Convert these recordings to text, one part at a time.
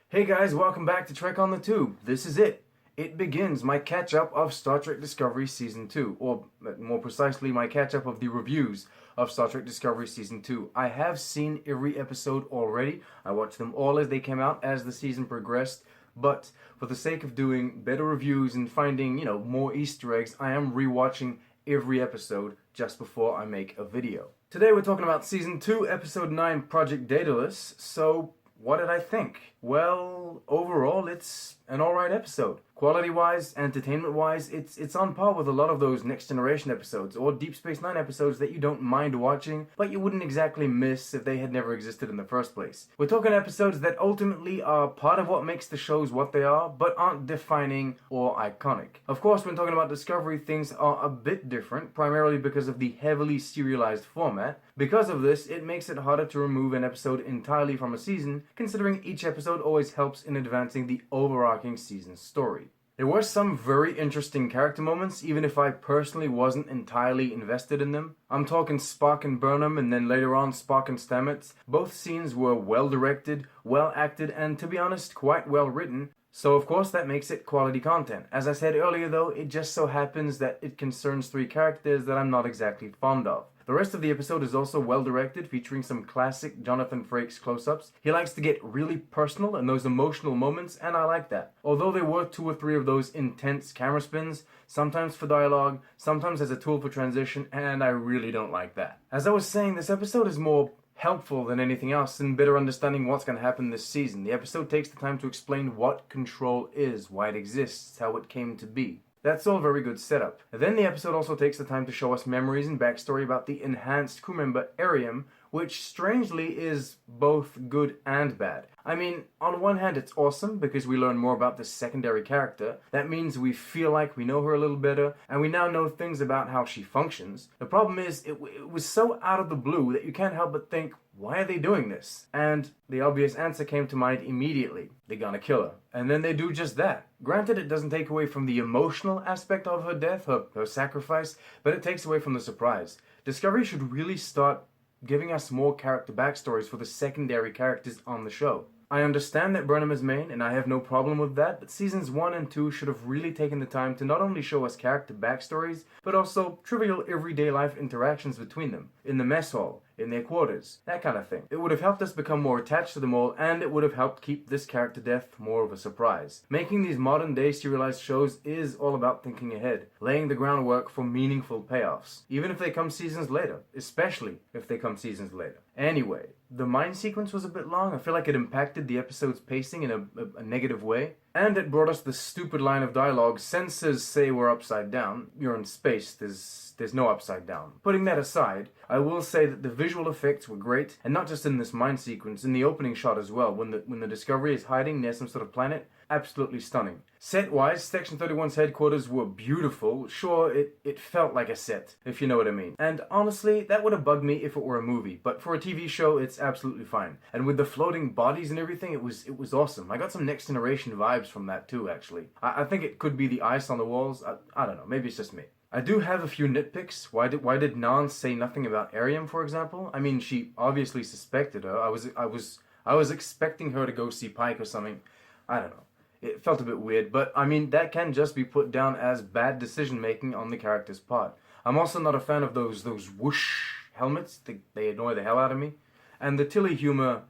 Hey guys, welcome back to Trek on the Tube. This is it. It begins my catch-up of Star Trek Discovery Season 2, or more precisely, my catch-up of the reviews of Star Trek Discovery Season 2. I have seen every episode already. I watched them all as they came out, as the season progressed, but for the sake of doing better reviews and finding, more Easter eggs, I am rewatching every episode just before I make a video. Today we're talking about Season 2, Episode 9, Project Daedalus, so what did I think? Well, overall, it's an alright episode. Quality-wise, entertainment-wise, it's on par with a lot of those Next Generation episodes, or Deep Space Nine episodes that you don't mind watching, but you wouldn't exactly miss if they had never existed in the first place. We're talking episodes that ultimately are part of what makes the shows what they are, but aren't defining or iconic. Of course, when talking about Discovery, things are a bit different, primarily because of the heavily serialized format. Because of this, it makes it harder to remove an episode entirely from a season, considering each episode always helps in advancing the overarching season story. There were some very interesting character moments, even if I personally wasn't entirely invested in them. I'm talking Spock and Burnham, and then later on Spock and Stamets. Both scenes were well directed, well acted, and to be honest, quite well written. So of course that makes it quality content. As I said earlier though, it just so happens that it concerns three characters that I'm not exactly fond of. The rest of the episode is also well directed, featuring some classic Jonathan Frakes close-ups. He likes to get really personal in those emotional moments, and I like that. Although there were 2 or 3 of those intense camera spins, sometimes for dialogue, sometimes as a tool for transition, and I really don't like that. As I was saying, this episode is more helpful than anything else in better understanding what's going to happen this season. The episode takes the time to explain what control is, why it exists, how it came to be. That's all very good setup. Then the episode also takes the time to show us memories and backstory about the enhanced crew member Ariam, which strangely is both good and bad. I mean, on one hand it's awesome because we learn more about this secondary character. That means we feel like we know her a little better, and we now know things about how she functions. The problem is, it was so out of the blue that you can't help but think, why are they doing this? And the obvious answer came to mind immediately. They're gonna kill her. And then they do just that. Granted, it doesn't take away from the emotional aspect of her death, her sacrifice, but it takes away from the surprise. Discovery should really start giving us more character backstories for the secondary characters on the show. I understand that Burnham is main, and I have no problem with that, but seasons 1 and 2 should have really taken the time to not only show us character backstories, but also trivial everyday life interactions between them, in the mess hall, in their quarters, that kind of thing. It would have helped us become more attached to them all, and it would have helped keep this character death more of a surprise. Making these modern day serialized shows is all about thinking ahead, laying the groundwork for meaningful payoffs, even if they come seasons later, especially if they come seasons later. Anyway, the mine sequence was a bit long. I feel like it impacted the episode's pacing in a negative way. And it brought us the stupid line of dialogue, "Sensors say we're upside down. You're in space, there's no upside down." Putting that aside, I will say that the visual effects were great, and not just in this mine sequence, in the opening shot as well, when the Discovery is hiding near some sort of planet. Absolutely stunning. Set-wise, Section 31's headquarters were beautiful. Sure, it felt like a set, if you know what I mean. And honestly, that would have bugged me if it were a movie, but for a TV show, it's absolutely fine. And with the floating bodies and everything, it was awesome. I got some Next Generation vibes from that too, actually. I think it could be the ice on the walls. I don't know, maybe it's just me. I do have a few nitpicks. Why did Nan say nothing about Ariam, for example? I mean, she obviously suspected her. I was expecting her to go see Pike or something. I don't know. It felt a bit weird, but I mean, that can just be put down as bad decision making on the character's part. I'm also not a fan of those whoosh helmets. They annoy the hell out of me. And the Tilly humor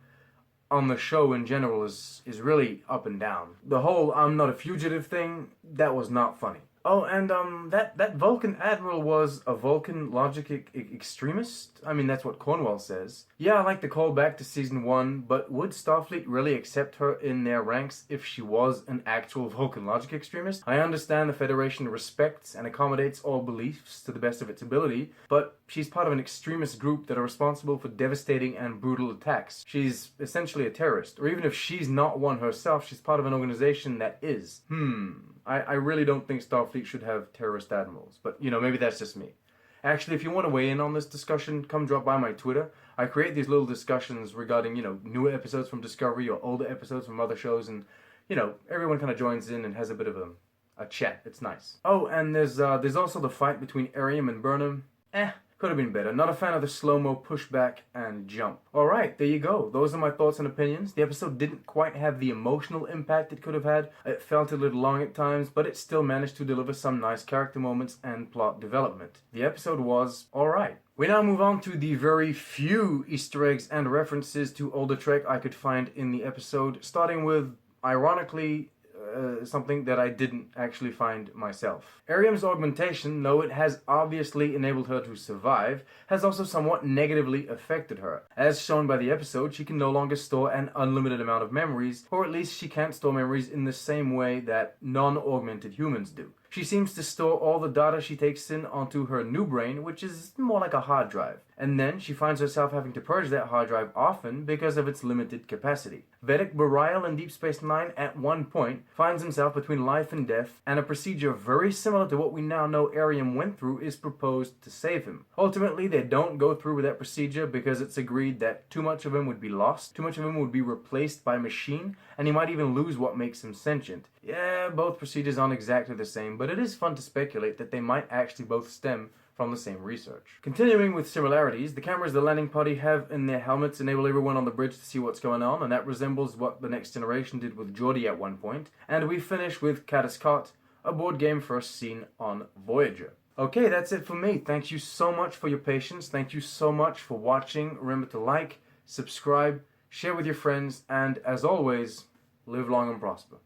on the show in general is really up and down. The whole "I'm not a fugitive" thing, that was not funny. Oh, and that Vulcan admiral was a Vulcan logic extremist? I mean, that's what Cornwell says. Yeah, I like the call back to season 1, but would Starfleet really accept her in their ranks if she was an actual Vulcan logic extremist? I understand the Federation respects and accommodates all beliefs to the best of its ability, but she's part of an extremist group that are responsible for devastating and brutal attacks. She's essentially a terrorist, or even if she's not one herself, she's part of an organization that is. I really don't think Starfleet should have terrorist admirals, but maybe that's just me. Actually, if you want to weigh in on this discussion, come drop by my Twitter. I create these little discussions regarding, newer episodes from Discovery or older episodes from other shows, and, everyone kind of joins in and has a bit of a chat. It's nice. Oh, and there's also the fight between Ariam and Burnham. Could have been better. Not a fan of the slow-mo pushback and jump. Alright, there you go. Those are my thoughts and opinions. The episode didn't quite have the emotional impact it could have had. It felt a little long at times, but it still managed to deliver some nice character moments and plot development. The episode was alright. We now move on to the very few Easter eggs and references to older Trek I could find in the episode, starting with, ironically, something that I didn't actually find myself. Ariam's augmentation, though it has obviously enabled her to survive, has also somewhat negatively affected her. As shown by the episode, she can no longer store an unlimited amount of memories, or at least she can't store memories in the same way that non-augmented humans do. She seems to store all the data she takes in onto her new brain, which is more like a hard drive. And then she finds herself having to purge that hard drive often because of its limited capacity. Vedic Bareil in Deep Space Nine at one point finds himself between life and death, and a procedure very similar to what we now know Ariam went through is proposed to save him. Ultimately, they don't go through with that procedure because it's agreed that too much of him would be lost, too much of him would be replaced by machine, and he might even lose what makes him sentient. Yeah, both procedures aren't exactly the same, but it is fun to speculate that they might actually both stem from the same research. Continuing with similarities, the cameras the landing party have in their helmets enable everyone on the bridge to see what's going on, and that resembles what the Next Generation did with Geordi at one point. And we finish with Caddiscot, a board game first seen on Voyager. Okay, that's it for me. Thank you so much for your patience. Thank you so much for watching. Remember to like, subscribe, share with your friends, and as always, live long and prosper.